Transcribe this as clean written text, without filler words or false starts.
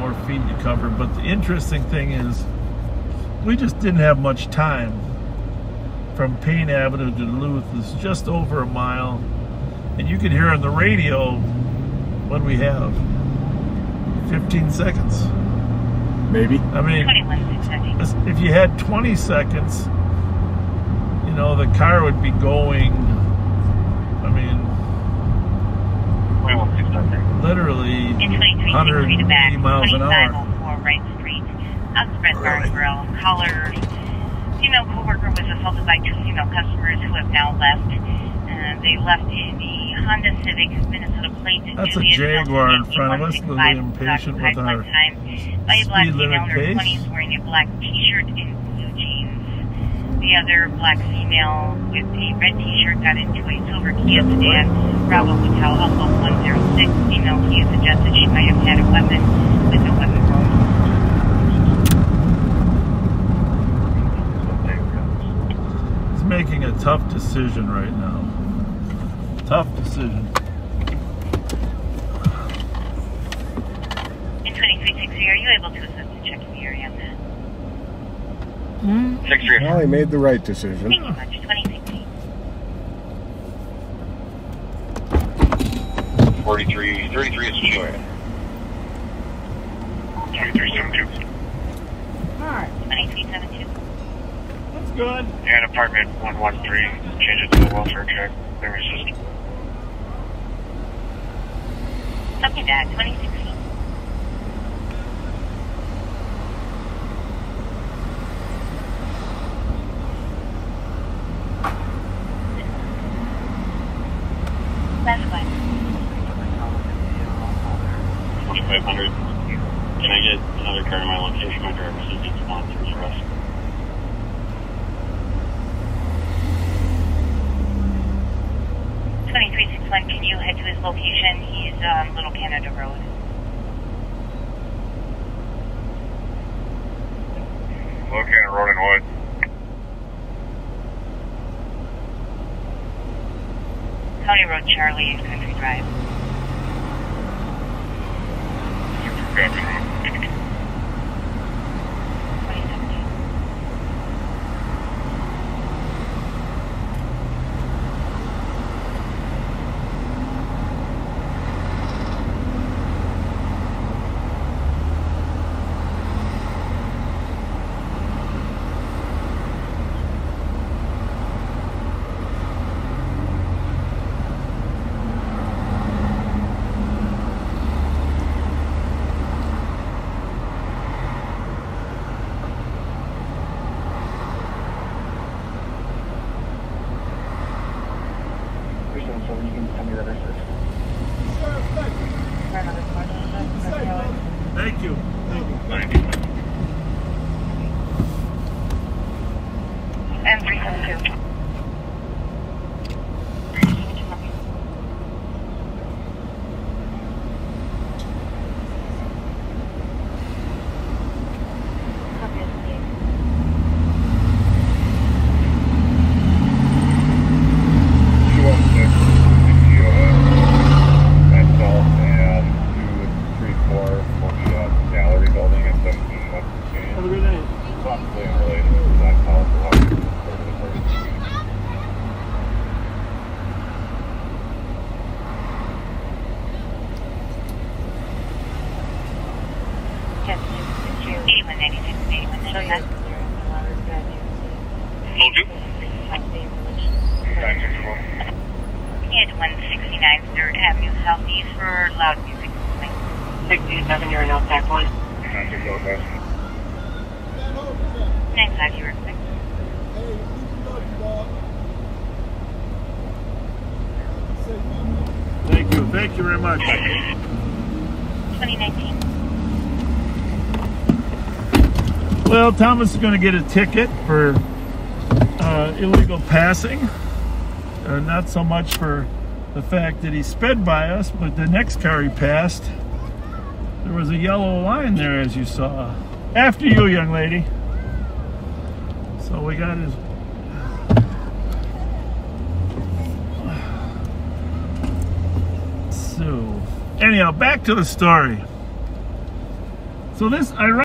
more feet to cover. But the interesting thing is, we just didn't have much time. From Payne Avenue to Duluth is just over a mile. And you can hear on the radio, what do we have? 15 seconds. Maybe. I mean, if you had 20 seconds, you know, the car would be going, I mean, literally 180 miles an hour. Colors. Female co-worker was assaulted by two female customers who have now left. They left in the Honda Civic Minnesota plate. That's a Jaguar in front of us, a little impatient with our by a black speed female limit in her pace. 20s wearing a black t-shirt and blue jeans. The other black female with a red t-shirt got into a silver Kia sedan. Bravo Hotel Alpha 106. Female Kia suggested she might have had a weapon with no weapon. Making a tough decision right now. Tough decision. In 2360, are you able to assist in checking the area on that? Well, he made the right decision. Thank you much. 2060. 33 is Joy. 2372. Alright. 2372. That's good. And apartment 113. Change it to a welfare check. Their assistant. Copy that. 2060. Last one. 2500. Can I get another card in my location? My driver's license is on through the rest. Can you head to his location? He's on Little Canada Road. Little Canada Road in Wood. County Road, Charlie, and Country Drive. Copy. 2017. Thank you. And 372. At 169 3rd Avenue Southeast for loud music. 67, you're in LTAC 1. 95, you were expected. Thank you very much. 2019. Well, Thomas is going to get a ticket for illegal passing. Not so much for the fact that he sped by us, but the next car he passed, there was a yellow line there, as you saw. After you, young lady. So we got his... So, anyhow, back to the story. So this, I